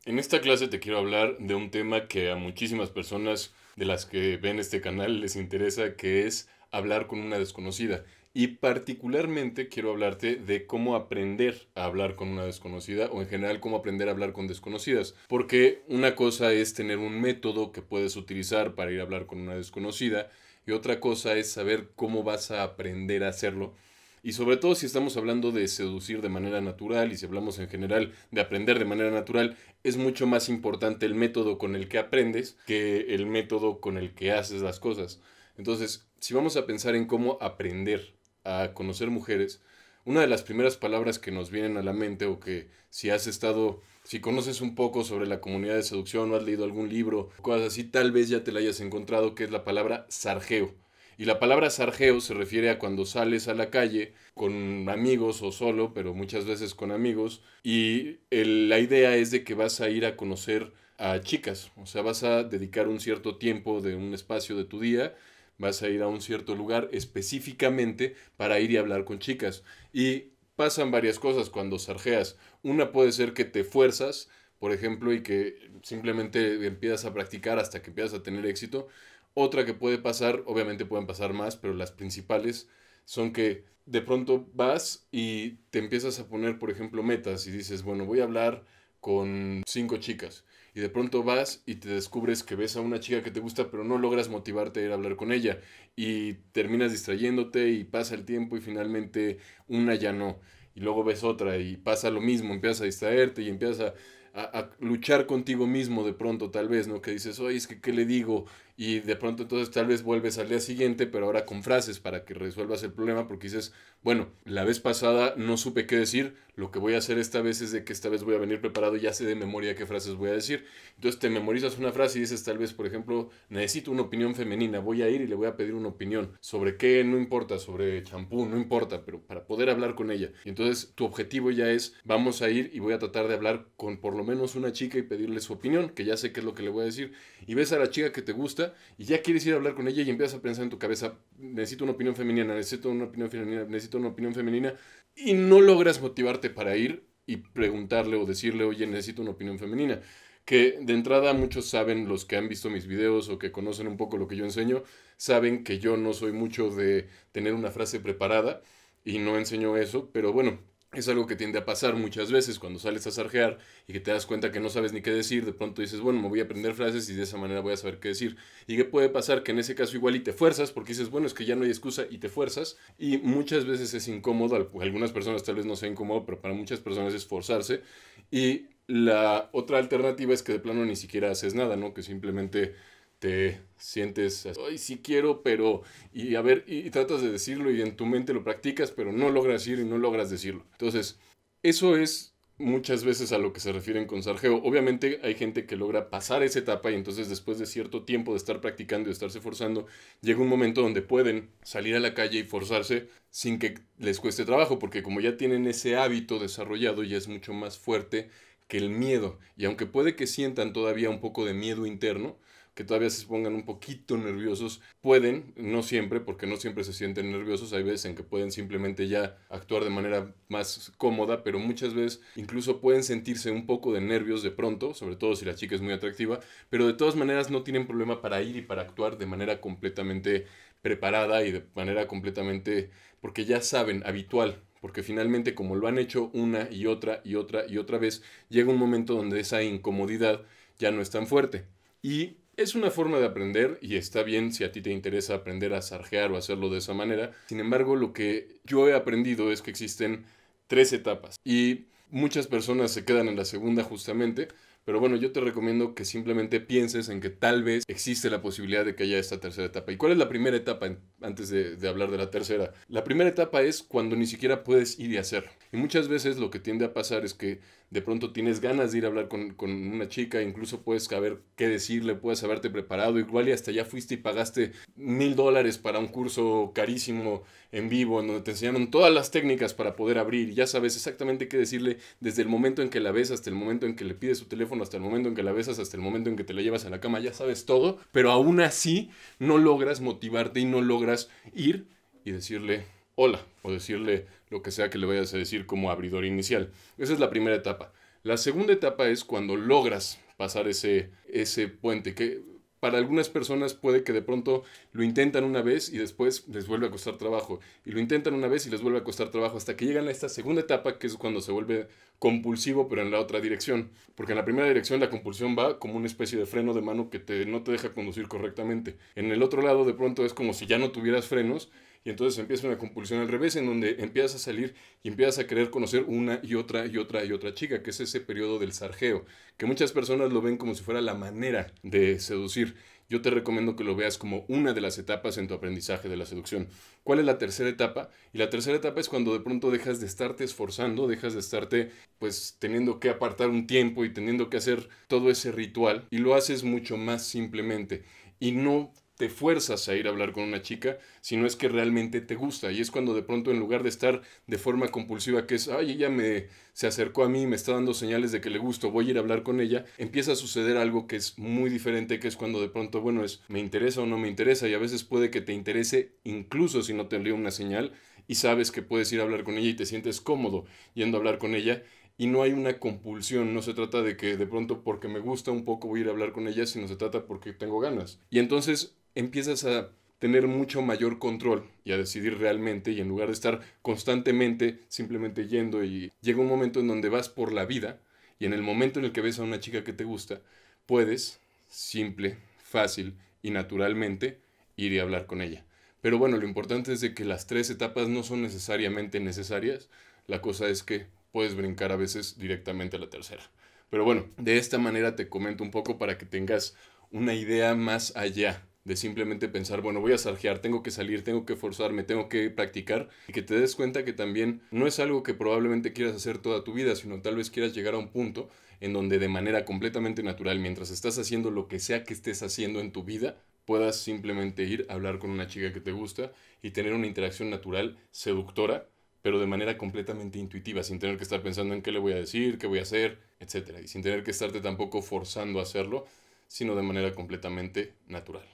En esta clase te quiero hablar de un tema que a muchísimas personas de las que ven este canal les interesa, que es hablar con una desconocida. Y particularmente quiero hablarte de cómo aprender a hablar con una desconocida o en general cómo aprender a hablar con desconocidas. Porque una cosa es tener un método que puedes utilizar para ir a hablar con una desconocida y otra cosa es saber cómo vas a aprender a hacerlo. Y sobre todo si estamos hablando de seducir de manera natural y si hablamos en general de aprender de manera natural, es mucho más importante el método con el que aprendes que el método con el que haces las cosas. Entonces, si vamos a pensar en cómo aprender a conocer mujeres, una de las primeras palabras que nos vienen a la mente o que si conoces un poco sobre la comunidad de seducción o has leído algún libro, cosas así, tal vez ya te la hayas encontrado, que es la palabra sarjeo. Y la palabra sarjeo se refiere a cuando sales a la calle con amigos o solo, pero muchas veces con amigos, y la idea es de que vas a ir a conocer a chicas, o sea, vas a dedicar un cierto tiempo de un espacio de tu día, vas a ir a un cierto lugar específicamente para ir y hablar con chicas. Y pasan varias cosas cuando sarjeas. Una puede ser que te fuerzas, por ejemplo, y que simplemente empiezas a practicar hasta que empiezas a tener éxito. Otra que puede pasar, obviamente pueden pasar más, pero las principales son que de pronto vas y te empiezas a poner, por ejemplo, metas y dices, bueno, voy a hablar con 5 chicas. Y de pronto vas y te descubres que ves a una chica que te gusta, pero no logras motivarte a ir a hablar con ella. Y terminas distrayéndote y pasa el tiempo y finalmente una ya no. Y luego ves otra y pasa lo mismo, empiezas a distraerte y empiezas a luchar contigo mismo de pronto, tal vez, ¿no? Que dices, oye, es que, ¿qué le digo? Y de pronto entonces tal vez vuelves al día siguiente, pero ahora con frases para que resuelvas el problema, porque dices, bueno, la vez pasada no supe qué decir, lo que voy a hacer esta vez es de que esta vez voy a venir preparado y ya sé de memoria qué frases voy a decir. Entonces te memorizas una frase y dices tal vez, por ejemplo, necesito una opinión femenina, voy a ir y le voy a pedir una opinión. ¿Sobre qué? No importa, sobre champú, no importa, pero para poder hablar con ella. Y entonces tu objetivo ya es, vamos a ir y voy a tratar de hablar con por lo menos una chica y pedirle su opinión, que ya sé qué es lo que le voy a decir. Y ves a la chica que te gusta y ya quieres ir a hablar con ella y empiezas a pensar en tu cabeza, necesito una opinión femenina, necesito una opinión femenina, necesito una opinión femenina, y no logras motivarte para ir y preguntarle o decirle, oye, necesito una opinión femenina. Que de entrada muchos saben, los que han visto mis videos o que conocen un poco lo que yo enseño, saben que yo no soy mucho de tener una frase preparada y no enseño eso, pero bueno, es algo que tiende a pasar muchas veces cuando sales a sarjear y que te das cuenta que no sabes ni qué decir, de pronto dices, bueno, me voy a aprender frases y de esa manera voy a saber qué decir. ¿Y qué puede pasar? Que en ese caso igual y te fuerzas porque dices, bueno, es que ya no hay excusa y te fuerzas y muchas veces es incómodo, algunas personas tal vez no sea incómodo, pero para muchas personas es forzarse y la otra alternativa es que de plano ni siquiera haces nada, ¿no? Que simplemente te sientes, ay, sí quiero, pero, y a ver, y tratas de decirlo y en tu mente lo practicas, pero no logras ir y no logras decirlo. Entonces, eso es muchas veces a lo que se refieren con sarjeo. Obviamente hay gente que logra pasar esa etapa y entonces después de cierto tiempo de estar practicando y de estarse forzando, llega un momento donde pueden salir a la calle y forzarse sin que les cueste trabajo, porque como ya tienen ese hábito desarrollado, ya es mucho más fuerte que el miedo. Y aunque puede que sientan todavía un poco de miedo interno, que todavía se pongan un poquito nerviosos, pueden, no siempre, porque no siempre se sienten nerviosos, hay veces en que pueden simplemente ya actuar de manera más cómoda, pero muchas veces incluso pueden sentirse un poco de nervios de pronto, sobre todo si la chica es muy atractiva, pero de todas maneras no tienen problema para ir y para actuar de manera completamente preparada y de manera completamente, porque ya saben, habitual, porque finalmente como lo han hecho una y otra y otra y otra vez, llega un momento donde esa incomodidad ya no es tan fuerte. Y es una forma de aprender y está bien si a ti te interesa aprender a sarjear o hacerlo de esa manera. Sin embargo, lo que yo he aprendido es que existen 3 etapas y muchas personas se quedan en la segunda justamente. Pero bueno, yo te recomiendo que simplemente pienses en que tal vez existe la posibilidad de que haya esta tercera etapa. ¿Y cuál es la primera etapa antes de hablar de la tercera? La primera etapa es cuando ni siquiera puedes ir y hacer. Y muchas veces lo que tiende a pasar es que de pronto tienes ganas de ir a hablar con una chica, incluso puedes saber qué decirle, puedes haberte preparado, igual y hasta ya fuiste y pagaste $1000 para un curso carísimo en vivo, en donde te enseñaron todas las técnicas para poder abrir, y ya sabes exactamente qué decirle desde el momento en que la ves hasta el momento en que le pides su teléfono, hasta el momento en que la besas, hasta el momento en que te la llevas a la cama, ya sabes todo, pero aún así no logras motivarte y no logras ir y decirle hola o decirle lo que sea que le vayas a decir como abridor inicial. Esa es la primera etapa. La segunda etapa es cuando logras pasar ese puente, que para algunas personas puede que de pronto lo intentan una vez y después les vuelve a costar trabajo. Y lo intentan una vez y les vuelve a costar trabajo hasta que llegan a esta segunda etapa, que es cuando se vuelve compulsivo, pero en la otra dirección. Porque en la primera dirección la compulsión va como una especie de freno de mano que no te deja conducir correctamente. En el otro lado de pronto es como si ya no tuvieras frenos y entonces empieza una compulsión al revés, en donde empiezas a salir y empiezas a querer conocer una y otra y otra y otra chica, que es ese periodo del sarjeo, que muchas personas lo ven como si fuera la manera de seducir. Yo te recomiendo que lo veas como una de las etapas en tu aprendizaje de la seducción. ¿Cuál es la tercera etapa? Y la tercera etapa es cuando de pronto dejas de estarte esforzando, dejas de estarte pues teniendo que apartar un tiempo y teniendo que hacer todo ese ritual y lo haces mucho más simplemente. Y no te fuerzas a ir a hablar con una chica, sino es que realmente te gusta. Y es cuando de pronto, en lugar de estar de forma compulsiva, que es, ay, se acercó a mí, me está dando señales de que le gusto, voy a ir a hablar con ella, empieza a suceder algo que es muy diferente, que es cuando de pronto, bueno, es, me interesa o no me interesa, y a veces puede que te interese incluso si no te envío una señal, y sabes que puedes ir a hablar con ella y te sientes cómodo yendo a hablar con ella, y no hay una compulsión, no se trata de que de pronto porque me gusta un poco voy a ir a hablar con ella, sino se trata porque tengo ganas. Y entonces empiezas a tener mucho mayor control y a decidir realmente, y en lugar de estar constantemente simplemente yendo, y llega un momento en donde vas por la vida y en el momento en el que ves a una chica que te gusta, puedes simple, fácil y naturalmente ir y hablar con ella. Pero bueno, lo importante es de que las tres etapas no son necesariamente necesarias, la cosa es que puedes brincar a veces directamente a la tercera. Pero bueno, de esta manera te comento un poco para que tengas una idea más allá de simplemente pensar, bueno, voy a sarjear, tengo que salir, tengo que forzarme, tengo que practicar, y que te des cuenta que también no es algo que probablemente quieras hacer toda tu vida, sino tal vez quieras llegar a un punto en donde de manera completamente natural, mientras estás haciendo lo que sea que estés haciendo en tu vida, puedas simplemente ir a hablar con una chica que te gusta y tener una interacción natural, seductora, pero de manera completamente intuitiva, sin tener que estar pensando en qué le voy a decir, qué voy a hacer, etcétera, y sin tener que estarte tampoco forzando a hacerlo, sino de manera completamente natural.